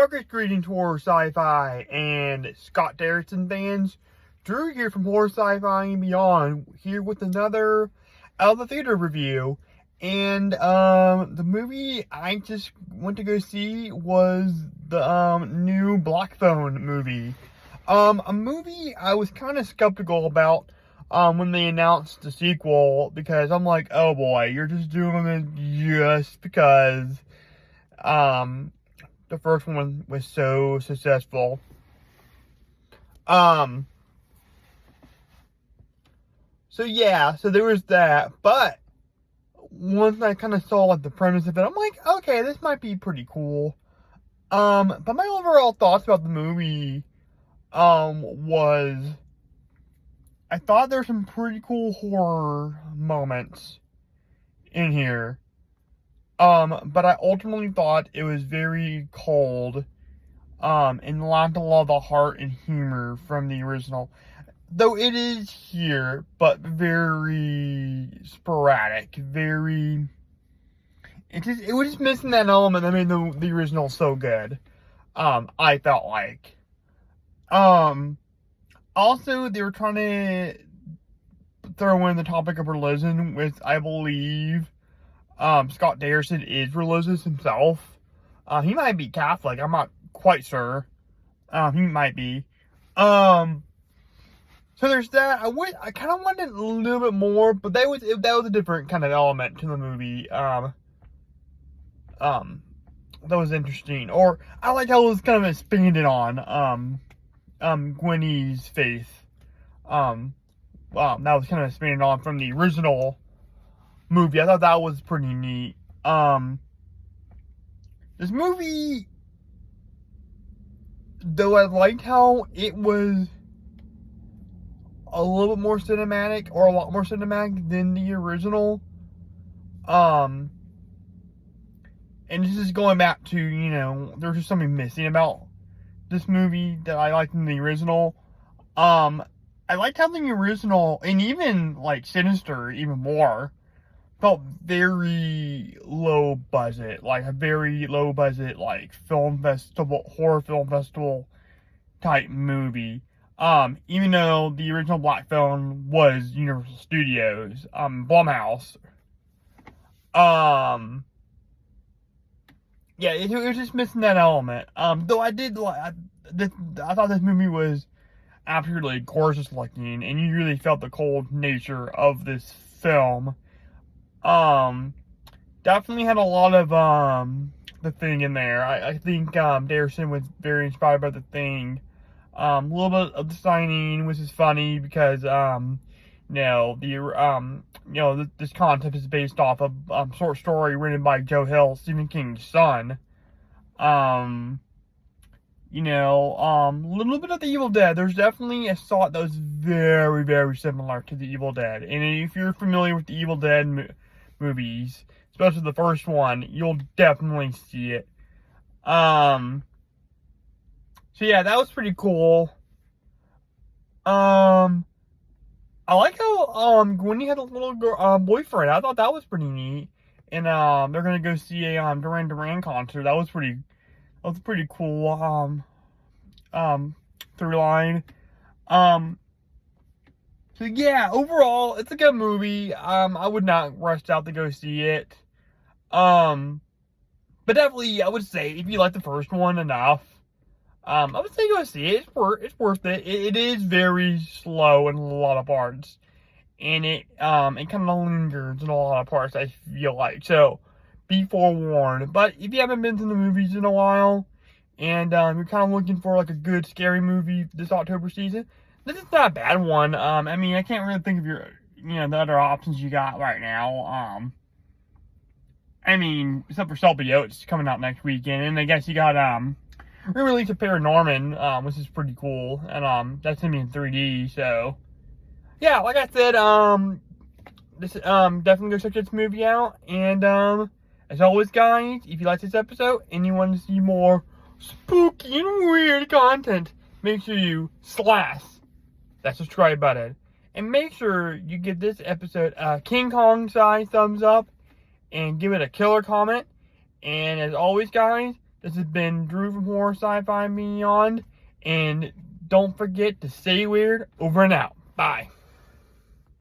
Darkest greetings, horror sci-fi and Scott Derrickson fans. Drew here from Horror Sci-Fi and Beyond, here with another out of the theater review. And the movie I just went to go see was the new Black Phone movie. A movie I was kind of skeptical about when they announced the sequel, because I'm like, oh boy, you're just doing it just because the first one was so successful. So yeah, so there was that. But once I kind of saw like the premise of it, I'm like, okay, this might be pretty cool. But my overall thoughts about the movie was, I thought there's some pretty cool horror moments in here. But I ultimately thought it was very cold, and lacked a lot of the heart and humor from the original. Though it is here, but very sporadic, it was just missing that element that made the original so good. I felt like. Also, they were trying to throw in the topic of religion, which I believe Scott Derrickson is religious himself. He might be Catholic, I'm not quite sure. He might be. So there's that. I kind of wanted a little bit more, but that was a different kind of element to the movie. That was interesting. Or I like how it was kind of expanded on Gwenny's faith. That was kind of expanded on from the original movie. I thought that was pretty neat. This movie, though, I liked how it was a little bit more cinematic, or a lot more cinematic than the original. And this is going back to, you know, there's just something missing about this movie that I liked in the original. I liked how the original, and even like Sinister even more, felt very low budget, like a very low budget, like horror film festival type movie. Even though the original Black Phone was Universal Studios, Blumhouse. Yeah, it was just missing that element. Though I thought this movie was absolutely gorgeous looking, and you really felt the cold nature of this film. Definitely had a lot of, The Thing in there. I think, Derrickson was very inspired by The Thing. A little bit of The Signing, which is funny because, this concept is based off of short story written by Joe Hill, Stephen King's son. A little bit of The Evil Dead. There's definitely a thought that was very, very similar to The Evil Dead. And if you're familiar with the Evil Dead movies, especially the first one, you'll definitely see it. So yeah, that was pretty cool. I like how Gwenny had a little girl, boyfriend. I thought that was pretty neat. And they're gonna go see a Duran Duran concert. That was pretty cool through line. So yeah, overall it's a good movie. I would not rush out to go see it. But definitely I would say if you like the first one enough, I would say go see it. It's worth it. It is very slow in a lot of parts, and it kind of lingers in a lot of parts, I feel like. So be forewarned. But if you haven't been to the movies in a while, and you're kind of looking for like a good scary movie this October season, this is not a bad one. I mean, I can't really think of the other options you got right now. I mean, except for Selby Oats coming out next weekend, and I guess you got re-release of Paranorman, which is pretty cool, and that's gonna be in 3D. So yeah, like I said, definitely go check this movie out. And as always, guys, if you like this episode and you want to see more spooky and weird content, make sure you slash that subscribe button, and make sure you give this episode a King Kong size thumbs up and give it a killer comment. And as always, guys, This has been Drew from Horror Sci-Fi and Beyond. And don't forget to stay weird. Over and out. Bye.